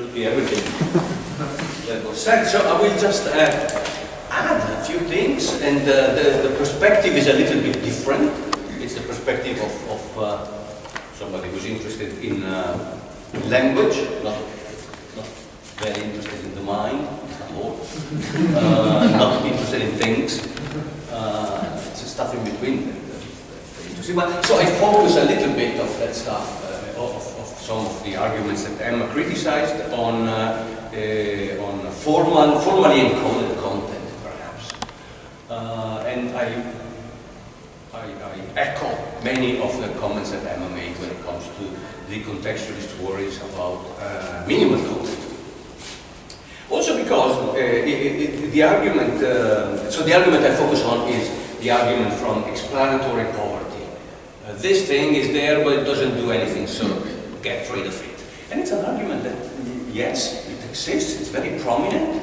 should be everything that was said. So I will just add a few things, and the perspective is a little bit different. It's the perspective of somebody who's interested in language, not very interested in the mind at all, not interested in things. It's stuff in between. So I focus a little bit of that stuff, of some of the arguments that Emma criticized on formally encoded content, perhaps. And I echo many of the comments that Emma made when it comes to the contextualist worries about minimal content. Also because the argument, so the argument I focus on is the argument from explanatory poverty. This thing is there, but it doesn't do anything, so get rid of it. And it's an argument that, yes, it exists, it's very prominent.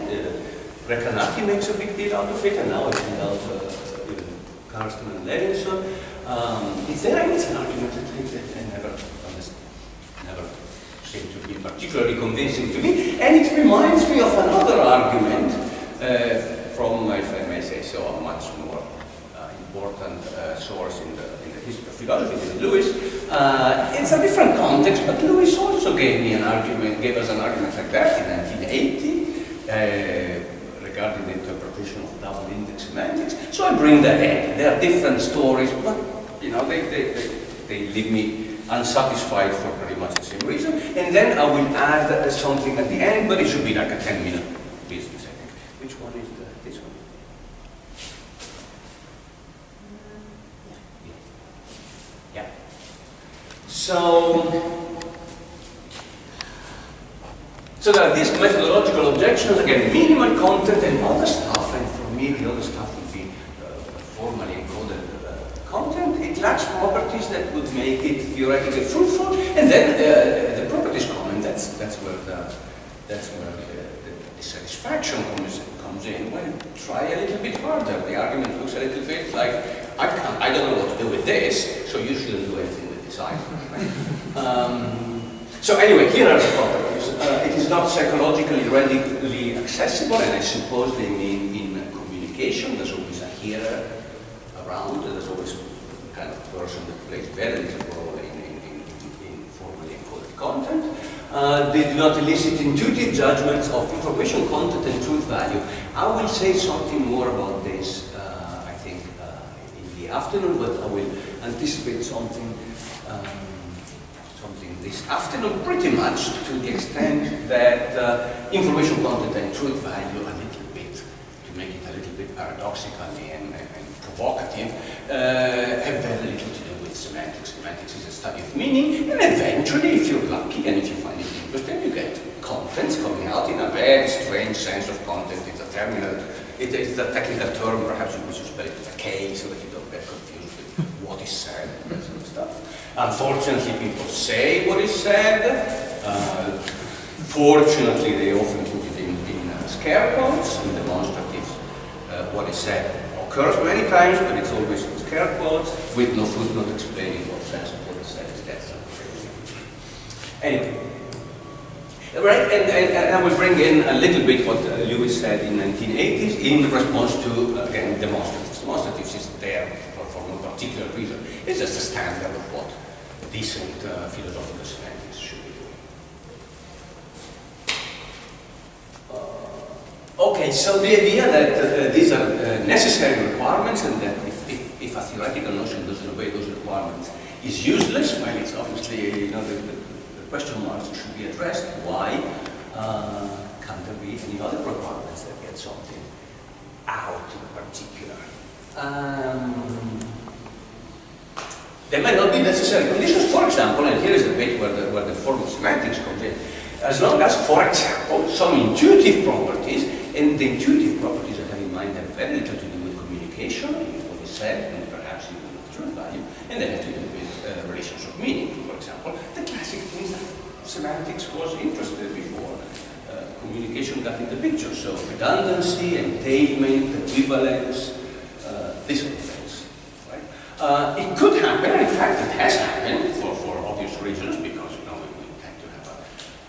Recanati makes a big deal out of it, and now it's out Karsten and Levinson. It's there, and it's an argument that I never seemed to be particularly convincing to me. And it reminds me of another argument from, if I may say so, a much more important source in the history of philosophy than Lewis. It's a different context, but Lewis also gave us an argument like that in 1980 regarding the interpretation of double index semantics. So I bring that in. They are different stories, but you know they leave me unsatisfied for pretty much the same reason. And then I will add something at the end, but it should be like a 10-minute business, I think. Which one is this one? Yeah. So there are these methodological objections, again, minimal content and other stuff, and for me the other stuff would be formally encoded content. It lacks properties that would make it theoretically fruitful, and then the properties comment, that's where the dissatisfaction comes in. Well, try a little bit harder. The argument looks a little bit like, I don't know what to do with this, so you shouldn't do anything with this either. So anyway, here are the properties. It is not psychologically readily accessible, and I suppose they mean in communication. There's always a hearer around, there's always a kind of person that plays very little role in formally encoded content. They do not elicit intuitive judgments of information content and truth value. I will say something more about this, I think, in the afternoon, but I will anticipate something this afternoon, pretty much to the extent that information content and truth value a little bit, to make it a little bit paradoxically and provocative, have very little to do with semantics. Semantics is a study of meaning, and eventually, if you're lucky and if you find it interesting, you get contents coming out in a very strange sense of content. It's a terminal, it is a technical term, perhaps you could spell it with a K so that you don't get confused with what is said and that sort of stuff. Unfortunately, people say what is said. Fortunately, they often put it in scare quotes, in demonstratives. What is said occurs many times, but it's always in scare quotes, with no footnote explaining what sense of what is said is that. Anyway. Right, and I will bring in a little bit what Lewis said in 1980s in response to, again, demonstratives. Demonstratives is there for no particular reason. It's just a standard of what decent philosophical semantics should be doing. Okay, so the idea that these are necessary requirements and that if a theoretical notion doesn't obey those requirements is useless, well, it's obviously, you know, the question marks should be addressed. Why can't there be any other requirements that get something out in particular? There might not be necessary conditions. For example, and here is a bit where the formal semantics comes in. As long as, for example, some intuitive properties, and the intuitive properties I have in mind have very little to do with communication, what is said, and perhaps even with truth value, and they have to do with relations of meaning, for example. The classic things that semantics was interested before. Communication got in the picture, so redundancy, entailment, equivalence, this sort of things. Right? It could happen, and in fact it has happened for obvious reasons, because you know, we tend to have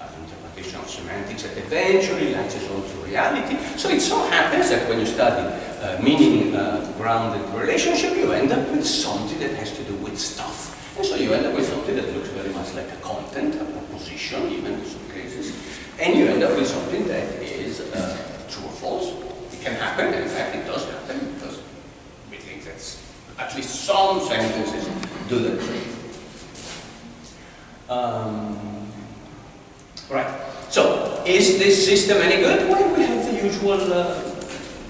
an interpretation of semantics that eventually latches onto reality. So it so happens that when you study meaning-grounded relationship, you end up with something that has to do with stuff. And so you end up with something that looks very much like a content, a proposition, even in some cases. And you end up with something that is true or false. It can happen, and in fact it does happen, because we think that at least some sentences do the trick. Right. So, is this system any good? Well, we have the usual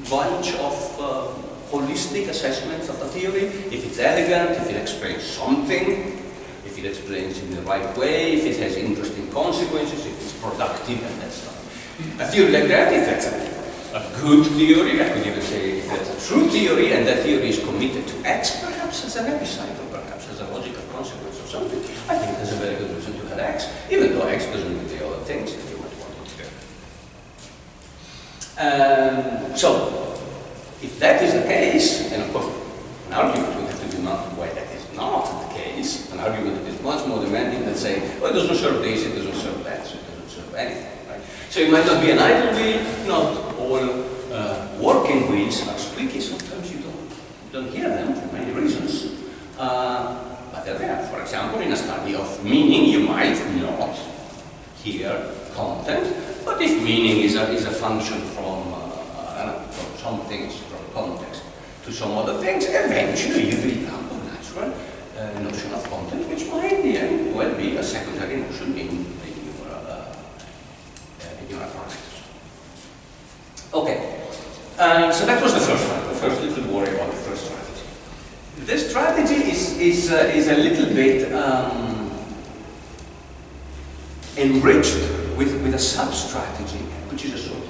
bunch of holistic assessments of the theory. If it's elegant, if it explains something, if it explains in the right way, if it has interesting consequences, if it's productive and that stuff. A theory like that, if that's a good theory, I could even say if that's a true theory, and that theory is committed to X, perhaps as an episode, or perhaps as a logical consequence or something, I think there's a very good reason to have X, even though X doesn't do the other things that you might want it to do. So, if that is the case, and of course, an argument would have to be mounted why that is not the case. An argument that is much more demanding than saying, well, it doesn't serve this, it doesn't serve that, so it doesn't serve anything, right? So it might not be an idle wheel, not all working wheels are squeaky. Sometimes you don't hear them for many reasons, but they're there. For example, in a study of meaning, you might not hear content, but if meaning is a function from some things, from context to some other things, eventually you will come to a natural notion of content, which might in the end well be a secondary notion in your apparatus. Okay, so that was the first one, the first little worry about the first strategy. This strategy is a little bit enriched with a sub-strategy, which is a sort of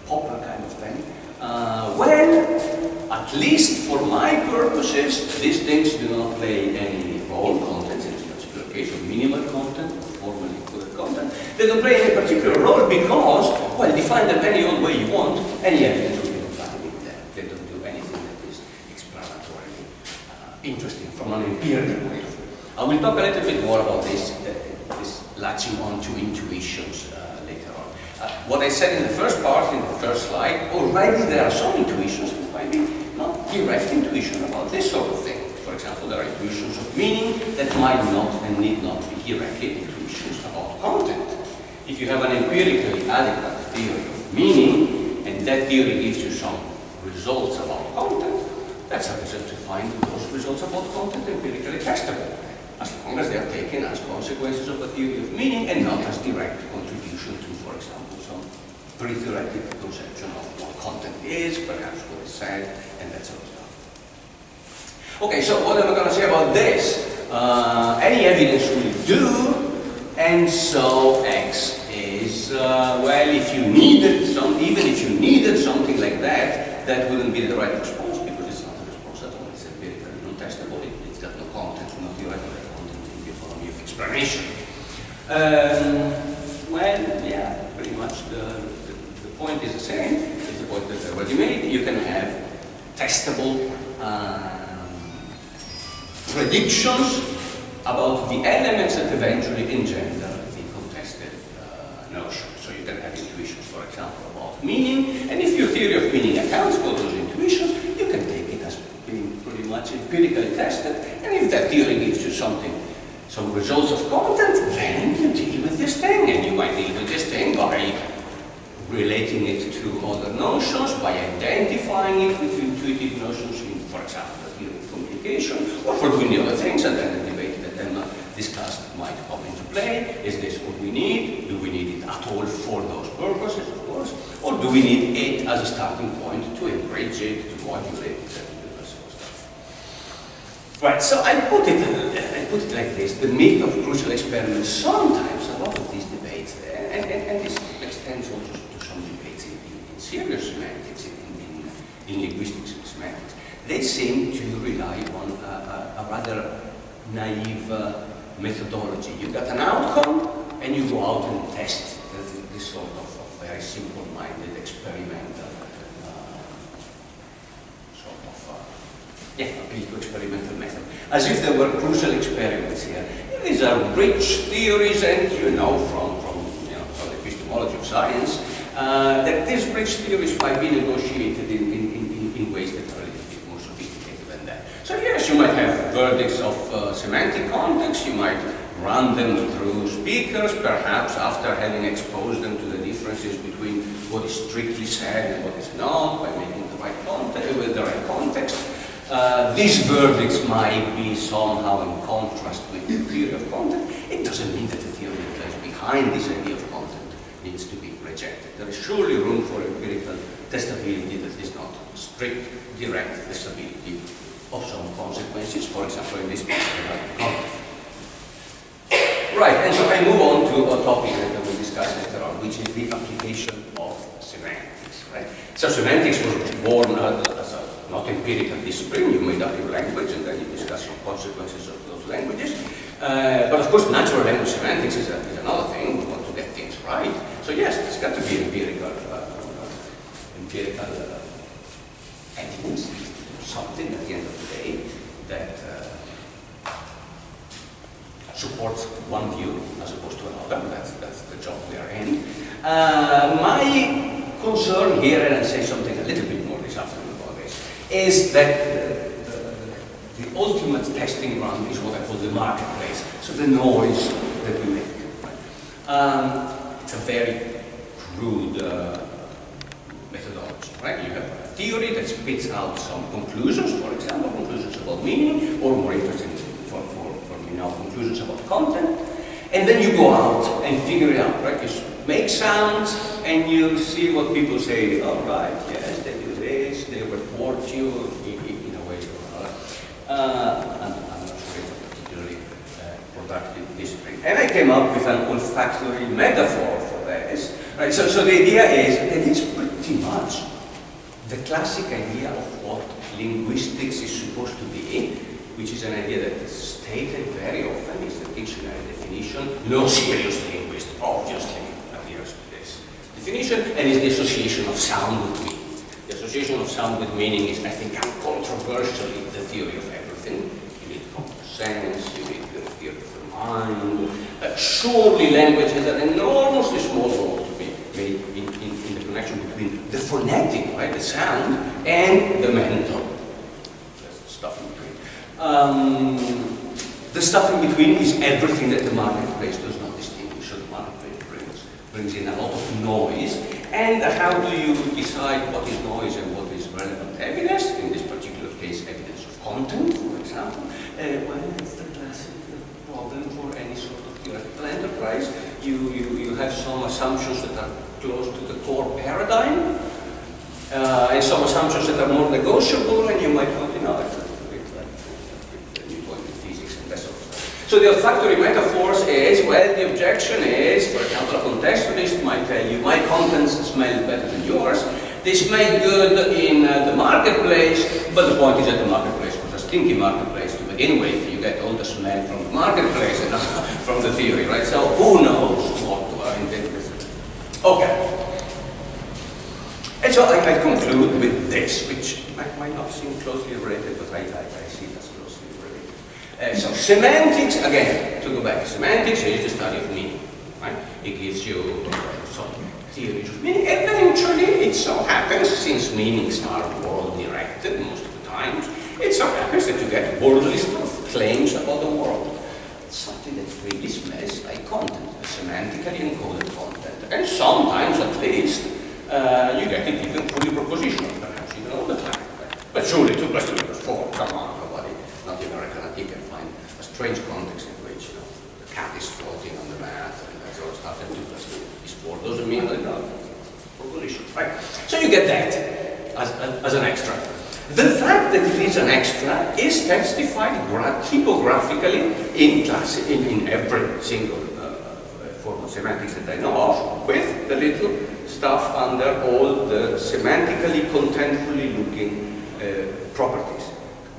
popper kind of thing. Well, at least for my purposes, these things do not play any role, content in this particular case, or minimal content, or formally encoded content. They don't play any particular role because, well, define them any old way you want, any evidence will be finding them. They don't do anything that is explanatory, interesting from an empirical point of view. I will talk a little bit more about this latching on to intuitions later on. What I said in the first part, in the first slide, already there are some intuitions that might be not direct intuition about this sort of thing. For example, there are intuitions of meaning that might not and need not be directly intuitions about content. If you have an empirically adequate theory of meaning, and that theory gives you some results about content, that's a reason to find those results about content empirically testable, as long as they are taken as consequences of a theory of meaning and not as direct contribution to, for example, some pre-theoretical conception of what content is, perhaps what is said, and that sort of stuff. Okay, so what am I going to say about this? Any evidence will do, and so X is, well, if you needed even if you needed something like that, that wouldn't be the right response, because it's not a response at all. It's empirically non-testable. It's got no content, no theoretical content in the economy of explanation. Well, yeah, pretty much the point is the same. It's the point that I already made. You can have testable predictions about the elements that eventually engender the contested notion. So you can have intuitions, for example, about meaning, and if your theory of meaning accounts for those intuitions, you can take it as being pretty much empirically tested, and if that theory gives you some results of content, then you deal with this thing, and you might deal with this thing by relating it to other notions, by identifying it with intuitive notions in, for example, the theory of communication, or for doing the other things, and then the debate that Emma discussed might come into play. Is this what we need? Do we need it at all for those purposes, of course? Or do we need it as a starting point to enrich it, to modulate it, and do that sort of stuff? Right, so I put it like this: the myth of crucial experiments. Sometimes a lot of these debates, and this extends also to some debates in serious semantics, in linguistics and semantics, they seem to rely on a rather naive methodology. You got an outcome, and you go out and test this sort of very simple-minded experimental experimental method, as if there were crucial experiments here. These are rich theories, and from the epistemology of science, that these bridge theories might be negotiated in ways that are a little bit more sophisticated than that. So yes, you might have verdicts of semantic context, you might run them through speakers, perhaps after having exposed them to the differences between what is strictly said and what is not, by making the right context, with the right context. These verdicts might be somehow in contrast with the theory of content. It doesn't mean that the theory that lies behind this idea of content needs to be rejected. There is surely room for empirical testability that is not strict, direct testability of some consequences, for example, in this case, content. Right, and so I move on to a topic that I will discuss later on, which is the application of semantics, right? So semantics was born as a not empirical discipline. You made up your language and then you discuss some consequences of those languages. But of course, natural language semantics is another thing. We want to get things right. So yes, there's got to be empirical evidence, something at the end of the day that supports one view as opposed to another. That's the job we are in. My concern here, and I'll say something a little bit more this afternoon about this, is that the ultimate testing run is what I call the marketplace. So the noise that we make. It's a very crude methodology, right? You have a theory that spits out some conclusions, for example, conclusions about meaning, or more interesting for me now, conclusions about content, and then you go out and figure it out, right? You make sounds and you see what people say. All right, yes, they do this, they report you in a way or another. I'm not sure it's a particularly productive discipline. And I came up with an olfactory metaphor for this. Right? So the idea is that it's pretty much the classic idea of what linguistics is supposed to be, which is an idea that is stated very often, is the dictionary definition. No serious linguist obviously adheres to this definition, and is the association of sound with meaning. The association of sound with meaning is, I think, uncontroversially the theory of everything. You need common sense, you need the theory of the mind. Surely language has an enormously small role to be made in the connection between the phonetic, right, the sound, and the mental. That's the stuff in between. The stuff in between is everything that the marketplace does not distinguish. So the marketplace brings in a lot of noise. And how do you decide what is noise and what is relevant evidence? In this particular case, evidence of content, for example. Well, it's the classic problem for any sort of theoretical enterprise. You have some assumptions that are close to the core paradigm, and some assumptions that are more negotiable, and you might want to know So the olfactory metaphors is, well, the objection is, for example, a contextualist might tell you, my contents smell better than yours. They smell good in the marketplace, but the point is that the marketplace was a stinky marketplace to begin with. You get all the smell from the marketplace and not from the theory, right? So who knows what to intend with it. Okay. And so I conclude with this, which might not seem closely related, but I see it as closely related. So semantics, again, to go back, semantics is the study of meaning, right? It gives you some theories of meaning. Eventually, it so happens, since meanings are world-directed most of the time, it so happens that you get worldly stuff, claims about the world. Something that really smells like content, semantically encoded content. And sometimes, at least, you get it even fully propositional, perhaps even all the time. But surely 2 + 2 = 4, come on, nobody, not even Recanati can find a strange context in which, the cat is floating on the mat and that sort of stuff, and 2 + 2 is 4. Doesn't mean that proposition, right? So you get that as an extra. The fact that it is an extra is testified typographically in every single form of semantics that I know of, with the little stuff under all the semantically contentfully looking properties.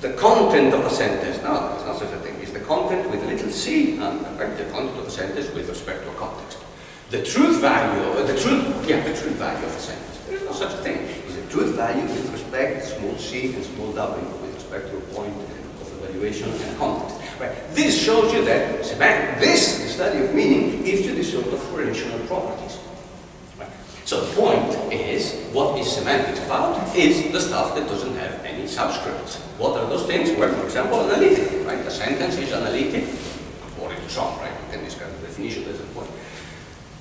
The content of a sentence, no, it's not such a thing, it's the content with a little c, right? The content of a sentence with respect to a context. The truth value, the truth value of a sentence. There is no such a thing. It's the truth value with respect, small c and small w, with respect to a point of evaluation and context. Right? This shows you that this study of meaning gives you this sort of relational properties. Right? So the point is, what is semantics about? Is the stuff that doesn't have any subscripts. What are those things? Well, for example, analytic, right? A sentence is analytic, according to some, right? You can discuss the definition, that's the point.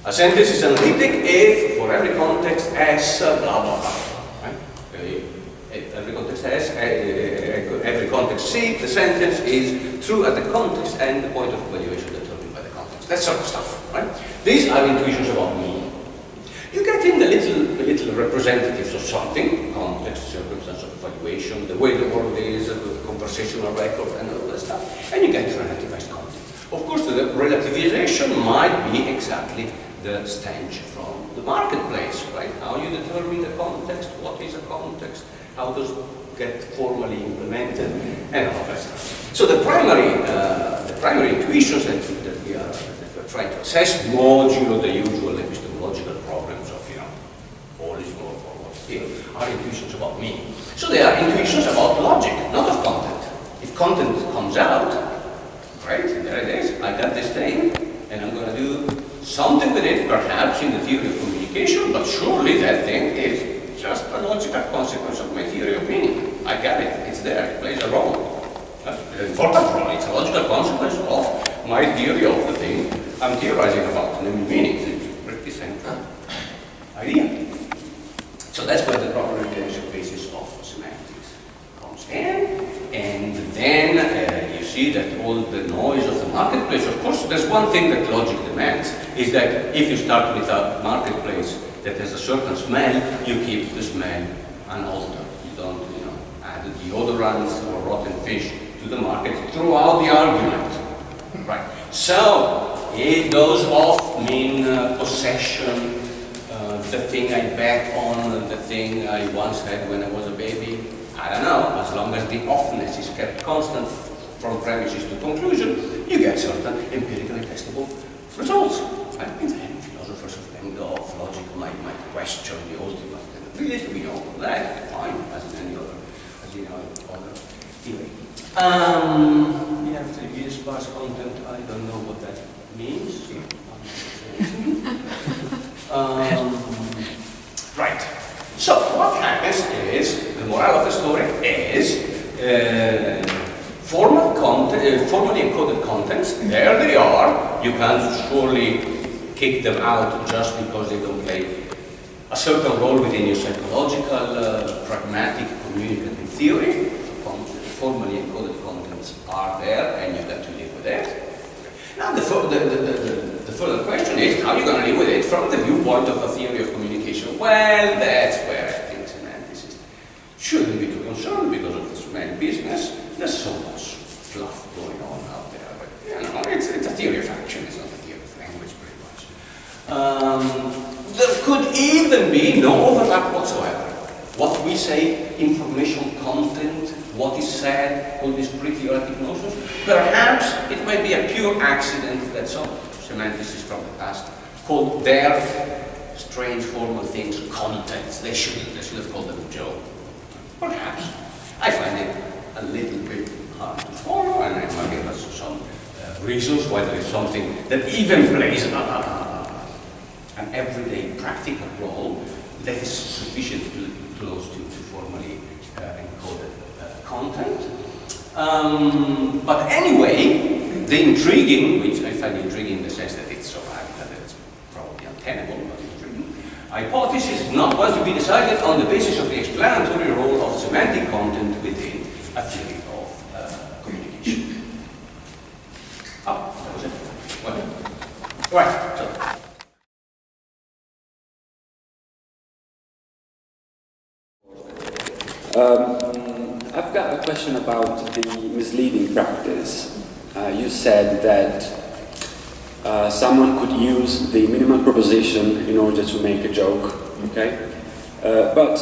A sentence is analytic if, for every context, S, blah, blah, blah, right? Every context S, every context C, the sentence is true at the context and the point of evaluation determined by the context. That sort of stuff, right? These are intuitions about meaning. You get in the little representatives of something, context, circumstance of evaluation, the way the world is, the conversational record, and all that stuff, and you get relativized content. Of course, the relativization might be exactly the stench from the marketplace, right? How you determine the context, what is a context, how does it get formally implemented, and all that stuff. So the primary intuitions that we are trying to assess, modulo the usual epistemological problems of, all is more forward still, are intuitions about meaning. So they are intuitions about logic, not of content. If content comes out, great, there it is, I got this thing, and I'm going to do something with it, perhaps in the theory of communication, but surely that thing is just a logical consequence of my theory of meaning. I got it, it's there, it plays a role. An important role, it's a logical consequence of my theory of the thing I'm theorizing about, namely meaning. It's a pretty central idea. So that's where the proper intellectual basis of semantics comes in. And then you see that all the noise of the marketplace, of course, there's one thing that logic demands, is that if you start with a marketplace that has a certain smell, you keep the smell unaltered. You don't, add deodorants or rotten fish to the market throughout the argument. Right. So, it goes off mean possession, the thing I bet on, the thing I once had when I was a baby. I don't know, as long as the offness is kept constant from premises to conclusion, you get certain empirically testable results. Right? And then philosophers of logic might question the ultimate capability. We know that, fine, as in any other theory. We have 3 years sparse content. I don't know what that means. Right. So what happens is, the moral of the story is formally encoded contents. There they are. You can't surely kick them out just because they don't play a certain role within your psychological, pragmatic, communicative theory. Formally encoded contents are there, and you've got to live with it. Now the further question is, how are you going to live with it from the viewpoint of a theory of communication? Well, that's where I think semantics shouldn't be too concerned because of the semantic business. There's so much fluff going on out there, but it's a theory of action, it's not a theory of language, pretty much. There could even be no overlap whatsoever. What we say, information content, what is said, all these pre-theoretic notions, perhaps it might be a pure accident that some semanticists from the past called their strange formal things contents. They should have called them joke. Perhaps. I find it a little bit hard to follow, and I might give us some reasons why there is something that even plays an everyday practical role that is sufficiently close to formally encoded content. But anyway, the intriguing, which I find intriguing in the sense that it's so radical that it's probably untenable, but intriguing, hypothesis is not one to be decided on the basis of the explanatory role of semantic content within a theory of communication. Oh, that was it. Well, right, so. I've got a question about the misleading practice. You said that someone could use the minimal proposition in order to make a joke, okay? But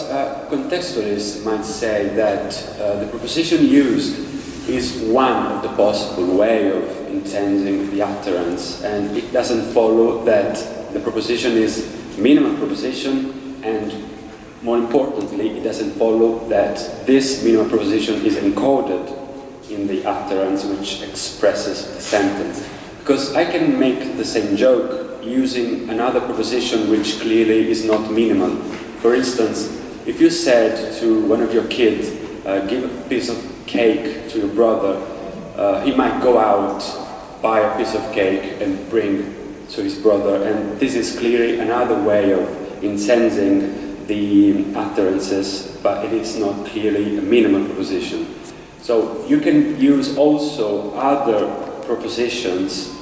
contextualists might say that the proposition used is one of the possible way of intending the utterance, and it doesn't follow that the proposition is minimal proposition, and more importantly, it doesn't follow that this minimal proposition is encoded in the utterance which expresses the sentence. Because I can make the same joke using another proposition which clearly is not minimal. For instance, if you said to one of your kids, give a piece of cake to your brother, he might go out, buy a piece of cake and bring to his brother, and this is clearly another way of incensing the utterances, but it is not clearly a minimal proposition. So you can use also other propositions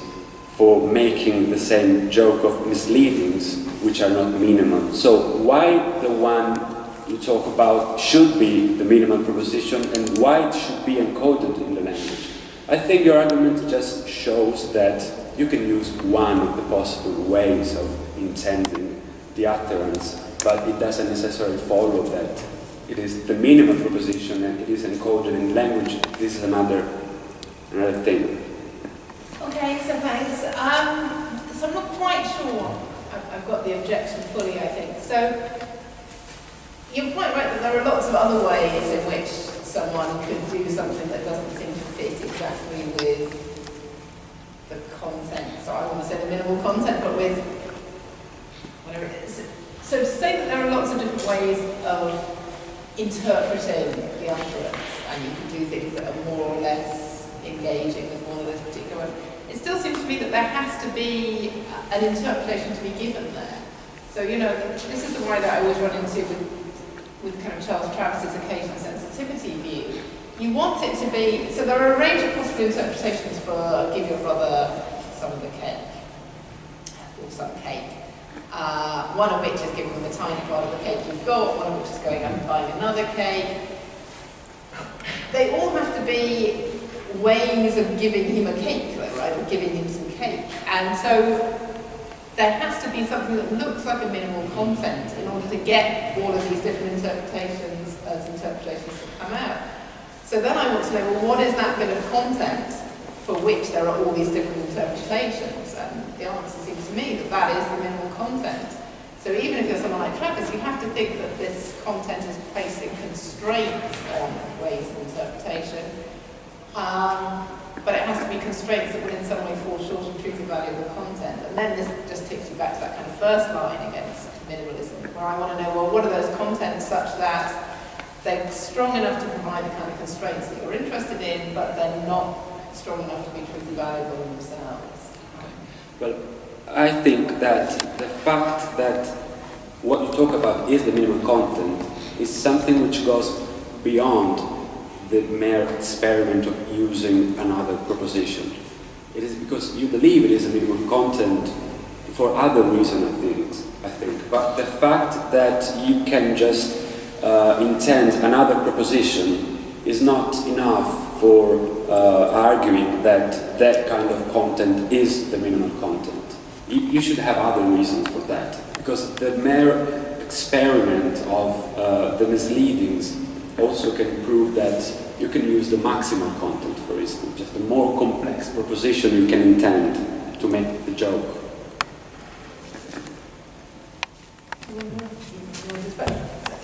for making the same joke of misleadings, which are not minimal. So why the one you talk about should be the minimal proposition and why it should be encoded in the language? I think your argument just shows that you can use one of the possible ways of intending the utterance, but it doesn't necessarily follow that it is the minimal proposition and it is encoded in language. This is another thing. Okay, so thanks. So I'm not quite sure I've got the objection fully, I think. So you're quite right that there are lots of other ways in which someone could do something that doesn't seem to fit exactly with the content. So I want to say the minimal content, but with whatever it is. So to say that there are lots of different ways of interpreting the utterance, and you can do things that are more or less engaging with one of those particular ones, it still seems to me that there has to be an interpretation to be given there. So, you know, this is the way that I always run into with kind of Charles Travis's occasional sensitivity view. You want it to be, so there are a range of possible interpretations for give your brother some of the cake, or some cake. One of which is giving them a tiny part of the cake you've got, one of which is going out and buying another cake. They all have to be ways of giving him a cake, though, right? Or giving him some cake. And so there has to be something that looks like a minimal content in order to get all of these different interpretations as interpretations that come out. So then I want to know, well, what is that bit of content for which there are all these different interpretations? And the answer seems to me that that is the minimal content. So even if you're someone like Travis, you have to think that this content is placing constraints on ways of interpretation. But it has to be constraints that would in some way fall short of truth and value of the content. And then this just takes you back to that kind of first line against minimalism, where I want to know, well, what are those contents such that they're strong enough to provide the kind of constraints that you're interested in, but they're not strong enough to be truly valuable in themselves? Well, I think that the fact that what you talk about is the minimum content is something which goes beyond the mere experiment of using another proposition. It is because you believe it is a minimum content for other reasons, I think. But the fact that you can just intend another proposition is not enough for arguing that that kind of content is the minimum content. You should have other reasons for that, because the mere experiment of the misleadings also can prove that you can use the maximal content, for instance, just a more complex proposition you can intend to make the joke.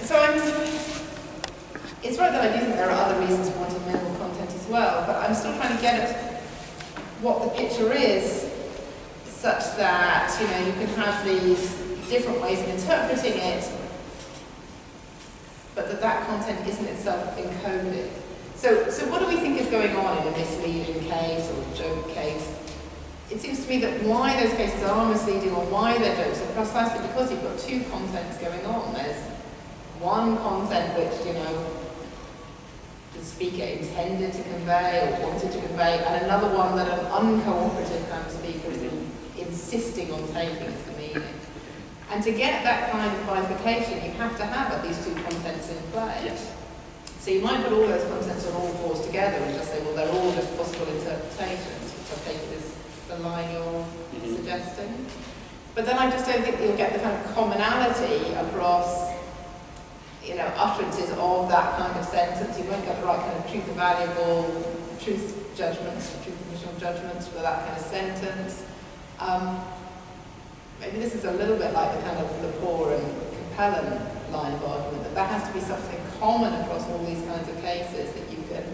So it's right that I do think there are other reasons for wanting minimal content as well, but I'm still trying to get at what the picture is, such that, you know, you can have these different ways of interpreting it, but that content isn't itself encoded. So what do we think is going on in a misleading case or a joke case? It seems to me that why those cases are misleading or why they're jokes are precisely because you've got two contents going on. There's one content which, you know, the speaker intended to convey or wanted to convey, and another one that an uncooperative kind of speaker is insisting on taking as the meaning. And to get that kind of bifurcation, you have to have at least two contents in play. Yes. So you might put all those contents on all fours together and just say, well, they're all just possible interpretations, which I think is the line you're suggesting. But then I just don't think you'll get the kind of commonality across, you know, utterances of that kind of sentence. You won't get the right kind of truth valuable, truth judgments, truth conditional judgments for that kind of sentence. Maybe this is a little bit like the kind of Lepore and Capellan line of argument, that there has to be something common across all these kinds of cases that you can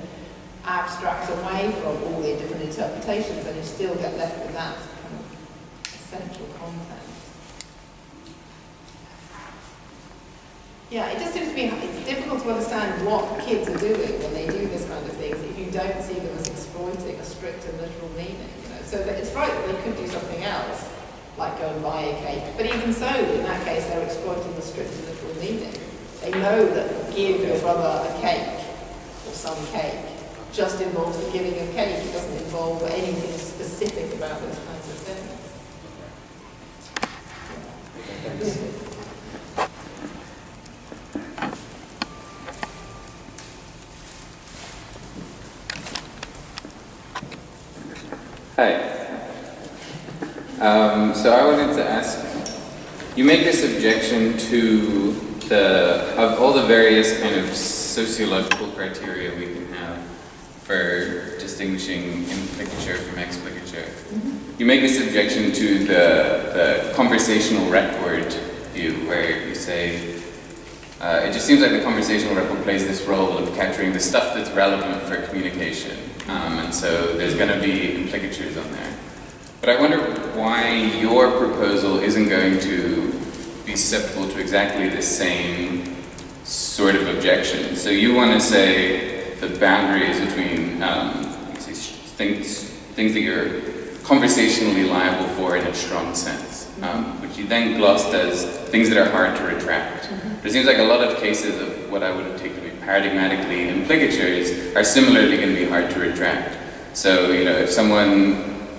abstract away from all the different interpretations and you still get left with that kind of essential content. content. Yeah, it just seems to me it's difficult to understand what kids are doing when they do this kind of things if you don't see them as exploiting a strict and literal meaning. You know? So that it's right that they could do something else, like go and buy a cake. But even so, in that case, they're exploiting the strict and literal meaning. They know that give your brother a cake, or some cake, just involves the giving of cake. It doesn't involve anything specific about those kinds of things. Thanks. Hi. So I wanted to ask, you make this objection to of all the various kind of sociological criteria we can have for distinguishing implicature from explicature. You make this objection to the conversational record view, where you say, it just seems like the conversational record plays this role of capturing the stuff that's relevant for communication. And so there's going to be implicatures on there. But I wonder why your proposal isn't going to be susceptible to exactly the same sort of objection. So you want to say the boundaries between things that you're conversationally liable for in a strong sense, which you then glossed as things that are hard to retract. But it seems like a lot of cases of what I would take to be paradigmatically implicatures are similarly going to be hard to retract. So, you know, if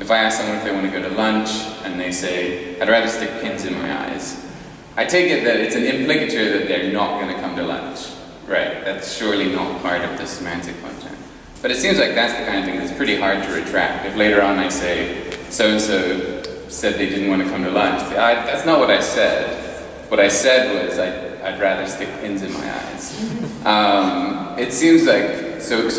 I ask someone if they want to go to lunch and they say, I'd rather stick pins in my eyes, I take it that it's an implicature that they're not going to come to lunch. Right, that's surely not part of the semantic content. But it seems like that's the kind of thing that's pretty hard to retract. If later on I say, so-and-so said they didn't want to come to lunch, that's not what I said. What I said was, I'd rather stick pins in my eyes. It seems like, so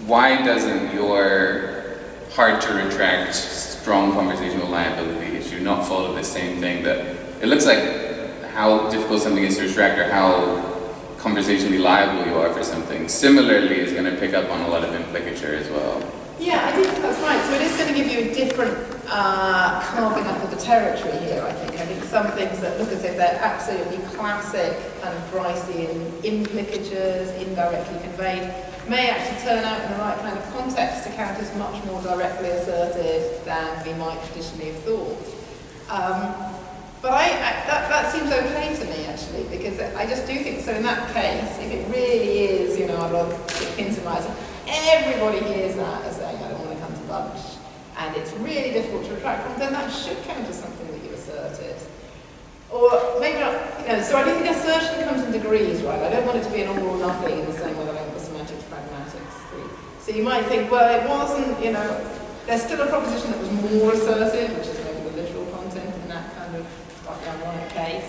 why doesn't your hard to retract strong conversational liability issue not follow the same thing that, it looks like how difficult something is to retract or how conversationally liable you are for something, similarly is going to pick up on a lot of implicature as well. Yeah, I think that's right. So it is going to give you a different carving up of the territory here, I think. I think some things that look as if they're absolutely classic kind of Brycean implicatures, indirectly conveyed, may actually turn out in the right kind of context to count as much more directly asserted than we might traditionally have thought. But that seems okay to me, actually, because I just do think, so in that case, if it really is, you know, I'd rather stick pins in my eyes, everybody hears that as saying, I don't want to come to lunch, and it's really difficult to retract from, then that should count as something that you asserted. Or maybe not, you know, so I do think assertion comes in degrees, right? I don't want it to be an all or nothing in the same way that I want the semantics pragmatics. So you might think, well, it wasn't, you know, there's still a proposition that was more asserted, which is maybe the literal content in that kind of ironic case,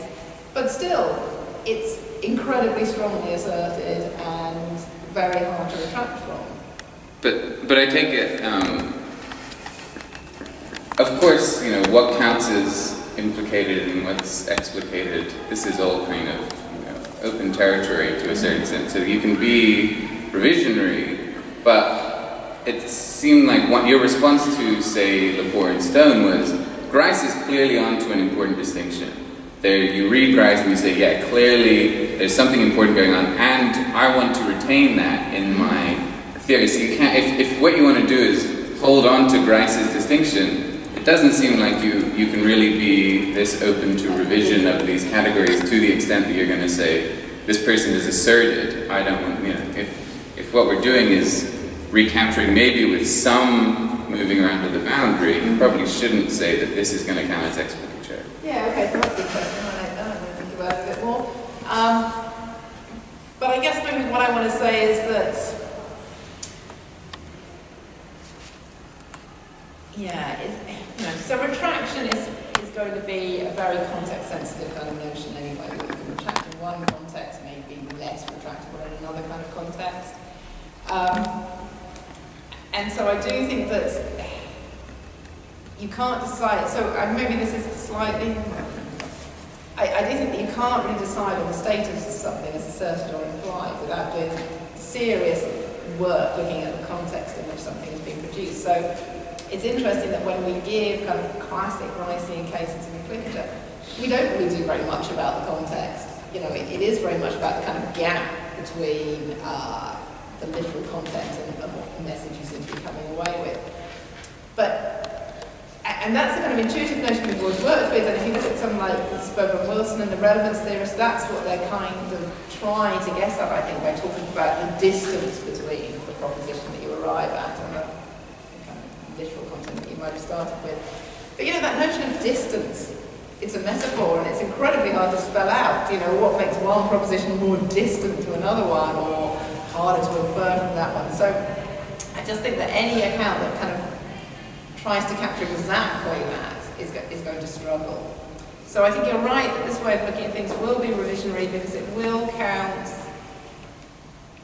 but still, it's incredibly strongly asserted and very hard to retract from. But I take it, of course, you know, what counts as implicated and what's explicated, this is all kind of, you know, open territory to a certain extent. So you can be revisionary, but it seemed like your response to, say, Lepore and Stone was, Grice is clearly onto an important distinction. There, you read Grice and you say, yeah, clearly there's something important going on, and I want to retain that in my theory. So you can't, if what you want to do is hold on to Grice's distinction, it doesn't seem like you can really be this open to revision of these categories to the extent that you're going to say, this person is asserted. I don't want, you know, if what we're doing is recapturing maybe with some moving around to the boundary, you probably shouldn't say that this is going to count as explicature. Yeah, okay, so that's a good question. I don't know, think about it a bit more. But I guess maybe what I want to say is that, yeah, you know, so retraction is going to be a very context-sensitive kind of notion anyway. You can retract in one context, maybe less retractable in another kind of context. And so I do think that you can't decide, so maybe this is slightly, I do think that you can't really decide on the status of something as asserted or implied without doing serious work looking at the context in which something is being produced. So it's interesting that when we give kind of classic Ricean cases of implicature, we don't really do very much about the context. You know, it is very much about the kind of gap between the literal content and what message you seem to be coming away with. And that's the kind of intuitive notion we've always worked with, and if you look at something like Spober and Wilson and the relevance theorists, that's what they're kind of trying to get at, I think, by talking about the distance between the proposition that you arrive at and the kind of literal content that you might have started with. But you know, that notion of distance, it's a metaphor, and it's incredibly hard to spell out, you know, what makes one proposition more distant to another one, or harder to infer from that one. So I just think that any account that kind of tries to capture exactly that is going to struggle. So I think you're right that this way of looking at things will be revisionary because it will count.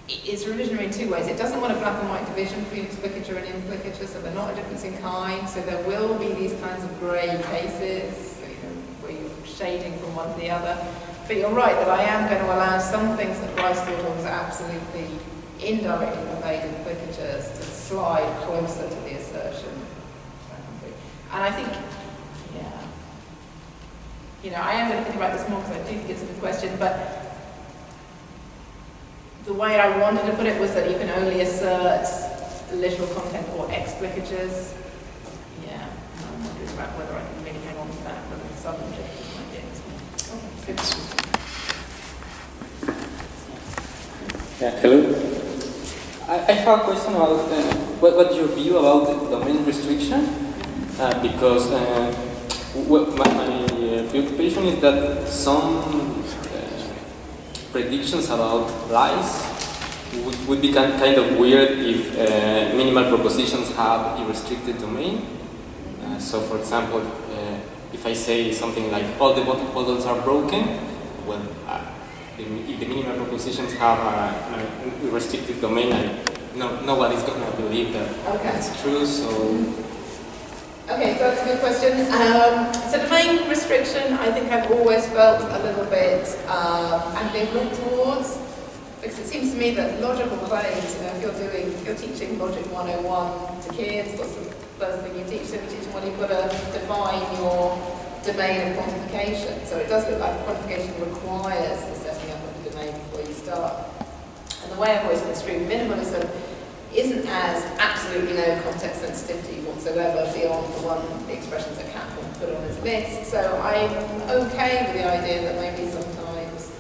It's revisionary in two ways. It doesn't want a black and white division between explicature and implicature, so they're not a difference in kind. So there will be these kinds of grey cases, you know, where you're shading from one to the other. But you're right that I am going to allow some things that Rice thought of as absolutely indirectly conveyed implicatures to slide closer to the assertion. And I think, yeah, you know, I am going to think about this more because I do think it's a good question, but the way I wanted to put it was that you can only assert literal content or explicatures. Yeah, and I'm wondering about whether I can really hang on to that, whether some objectives might be in this one. Okay, good. Yeah, hello. I have a question about what's your view about the domain restriction? Because my preoccupation is that some predictions about lies would be kind of weird if minimal propositions have a restricted domain. So, for example, if I say something like all the bottles are broken, well, if the minimal propositions have a restricted domain, nobody's going to believe that it's true. So. Okay, so that's a good question. So domain restriction, I think I've always felt a little bit ambivalent towards, because it seems to me that logical claims, you know, if you're teaching Logic 101 to kids, what's the first thing you teach them? You teach them, well, you've got to define your domain of quantification. So it does look like quantification requires the setting up of the domain before you start. And the way I've always construed minimalism isn't as absolutely no context sensitivity whatsoever beyond the expressions that Cat put on his list. So I'm okay with the idea that maybe sometimes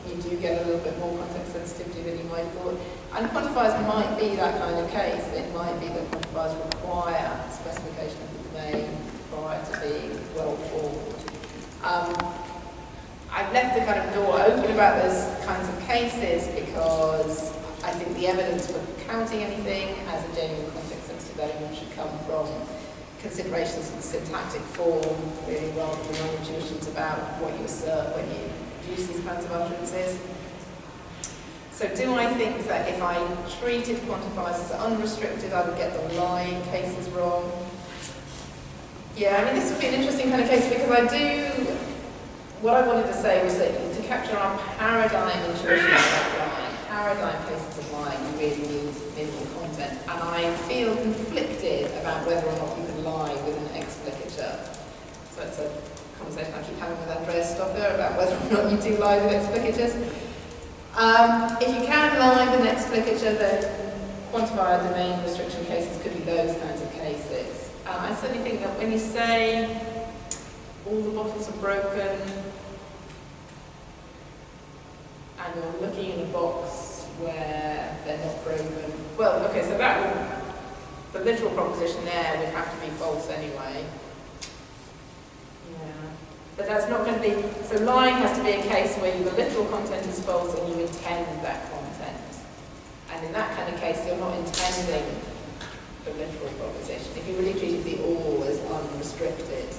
you do get a little bit more context sensitivity than you might have thought. And quantifiers might be that kind of case. It might be that quantifiers require specification of the domain prior to being well formed. I've left the kind of door open about those kinds of cases because I think the evidence for counting anything as a genuine context-sensitive element should come from considerations of the syntactic form, really, rather than your intuitions about what you assert when you use these kinds of utterances. So do I think that if I treated quantifiers as unrestricted, I would get the lying cases wrong? Yeah, I mean, this would be an interesting kind of case because what I wanted to say was that to capture our paradigm intuition about lying, paradigm cases of lying, you really need minimal content. And I feel conflicted about whether or not you can lie with an explicature. So it's a conversation I keep having with Andreas Stocker about whether or not you do lie with explicatures. If you can lie with an explicature, then quantifier domain restriction cases could be those kinds of cases. I certainly think that when you say all the bottles are broken, and you're looking in a box where they're not broken. Well, okay, so the literal proposition there would have to be false anyway. Yeah. But that's not going to be, so lying has to be a case where the literal content is false and you intend that content. And in that kind of case, you're not intending the literal proposition. If you really treated the all as unrestricted,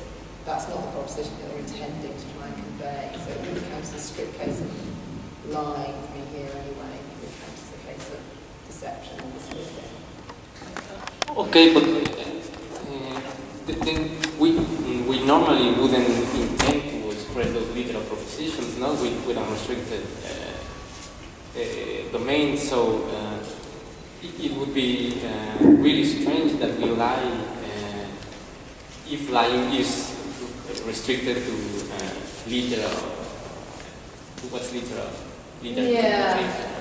that's not the proposition that you're intending to try and convey. So it really becomes a strict case of lying for me here anyway, which is a case of deception or misleading. Okay, but then we normally wouldn't intend to express those literal propositions, no, with unrestricted domain. So it would be really strange that we lie if lying is restricted to literal, what's literal? Yeah.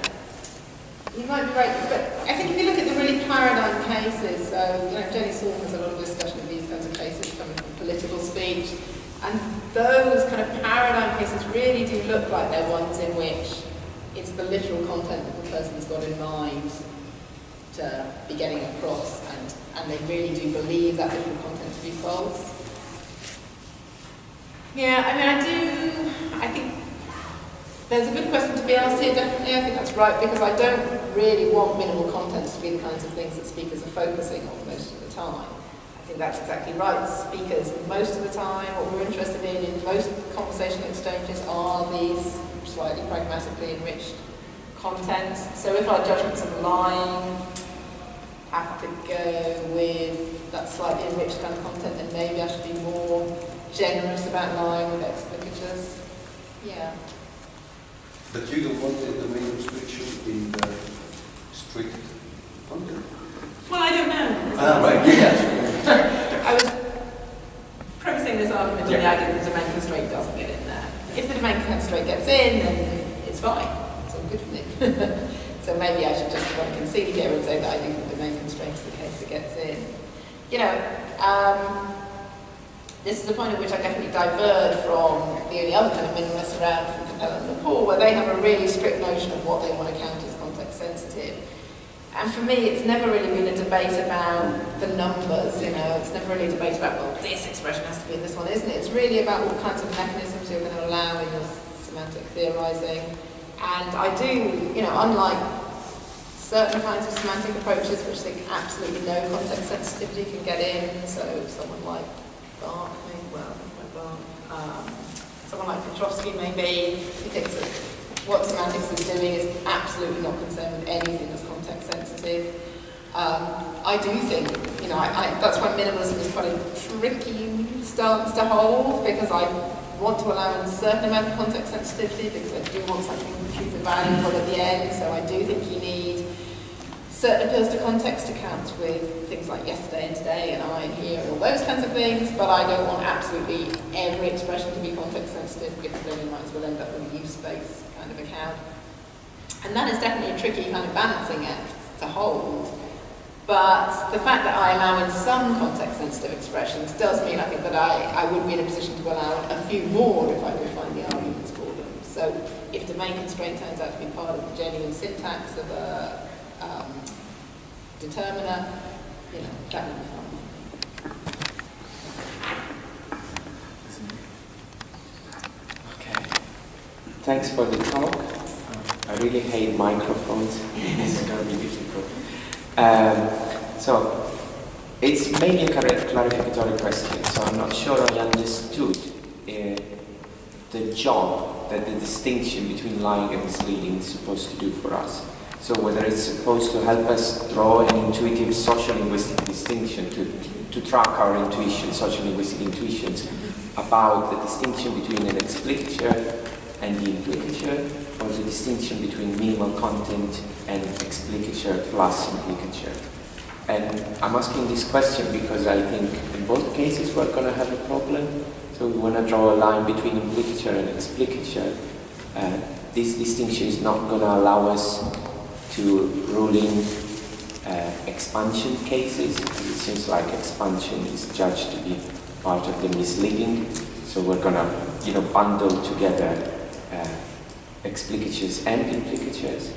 You might be right, but I think if you look at the really paradigm cases, so Jenny Saul has a lot of discussion of these kinds of cases coming from political speech, and those kind of paradigm cases really do look like they're ones in which it's the literal content that the person's got in mind to be getting across, and they really do believe that literal content to be false. Yeah, I think there's a good question to be asked here, definitely. I think that's right, because I don't really want minimal contents to be the kinds of things that speakers are focusing on most of the time. I think that's exactly right. Speakers, most of the time, what we're interested in most conversational exchanges are these slightly pragmatically enriched contents. So if our judgments of lying have to go with that slightly enriched kind of content, then maybe I should be more generous about lying with explicatures. Yeah. But you don't want the domain restriction in the strict content? Well, I don't know. Right, yes. I was premising this argument on the idea that the domain constraint doesn't get in there. If the domain constraint gets in, then it's fine. It's all good for me. So maybe I should just concede here and say that I do think the domain constraint is the case that gets in. This is the point at which I definitely diverge from the only other kind of minimalists around, from Capella and Paul, where they have a really strict notion of what they want to count as context sensitive. And for me, it's never really been a debate about the numbers, it's never really a debate about, well, this expression has to be in this one, isn't it? It's really about what kinds of mechanisms you're going to allow in your semantic theorizing. And I do, unlike certain kinds of semantic approaches which think absolutely no context sensitivity can get in, so someone like Borg, someone like Petrovsky maybe, he thinks that what semantics is doing is absolutely not concerned with anything that's context sensitive. I do think, that's why minimalism is quite a tricky stance to hold, because I want to allow a certain amount of context sensitivity, because I do want something truth and valuable at the end, so I do think you need certain appeals to context accounts with things like yesterday and today and I and here and all those kinds of things, but I don't want absolutely every expression to be context sensitive, because then you might as well end up with a use space kind of account. And that is definitely a tricky kind of balancing act to hold. But the fact that I allow in some context sensitive expressions does mean, I think, that I would be in a position to allow a few more if I could find the arguments for them. So if the main constraint turns out to be part of the genuine syntax of a determiner, that would be fine. Okay. Thanks for the talk. I really hate microphones. It's going to be difficult. So, it's mainly a clarificatory question, so I'm not sure I understood the job that the distinction between lying and misleading is supposed to do for us. So whether it's supposed to help us draw an intuitive social-linguistic distinction to track our intuition, social-linguistic intuitions, about the distinction between an explicature and the implicature, or the distinction between minimal content and explicature plus implicature. And I'm asking this question because I think in both cases we're going to have a problem. So we want to draw a line between implicature and explicature. This distinction is not going to allow us to rule in expansion cases, because it seems like expansion is judged to be part of the misleading. So we're going to, bundle together explicatures and implicatures.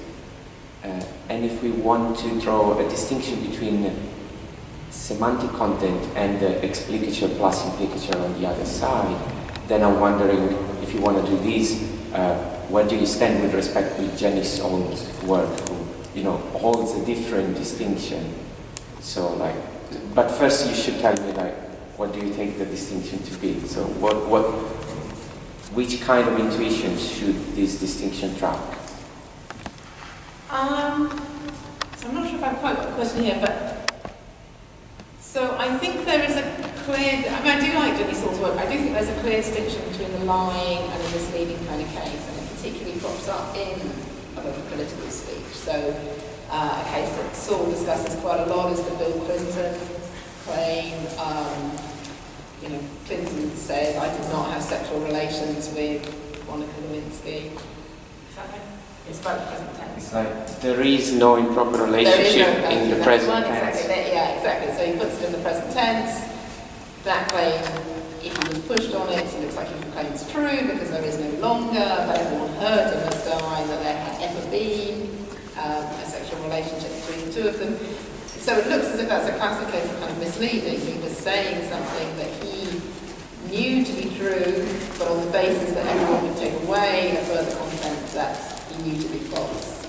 And if we want to draw a distinction between semantic content and the explicature plus implicature on the other side, then I'm wondering if you want to do this, where do you stand with respect to Jenny's own work, who holds a different distinction? So but first you should tell me what do you take the distinction to be? So which kind of intuitions should this distinction track? So I'm not sure if I've quite got the question here, but so I think there is a clear, I do like Jenny Saul's work. I do think there's a clear distinction between the lying and the misleading kind of case, and it particularly crops up in a lot of political speech. So a case that Saul discusses quite a lot is the Bill Clinton claim Clinton says, I did not have sexual relations with Monica Lewinsky. It's about the present tense. It's like there is no improper relationship in the present tense. Exactly. Yeah, exactly. So he puts it in the present tense. That claim, if he was pushed on it, it looks like he claims true because there is no longer, but everyone heard in this die that there had ever been a sexual relationship between the two of them. So it looks as if that's a classic case of kind of misleading. He was saying something that he knew to be true, but on the basis that everyone would take away a further content that he knew to be false.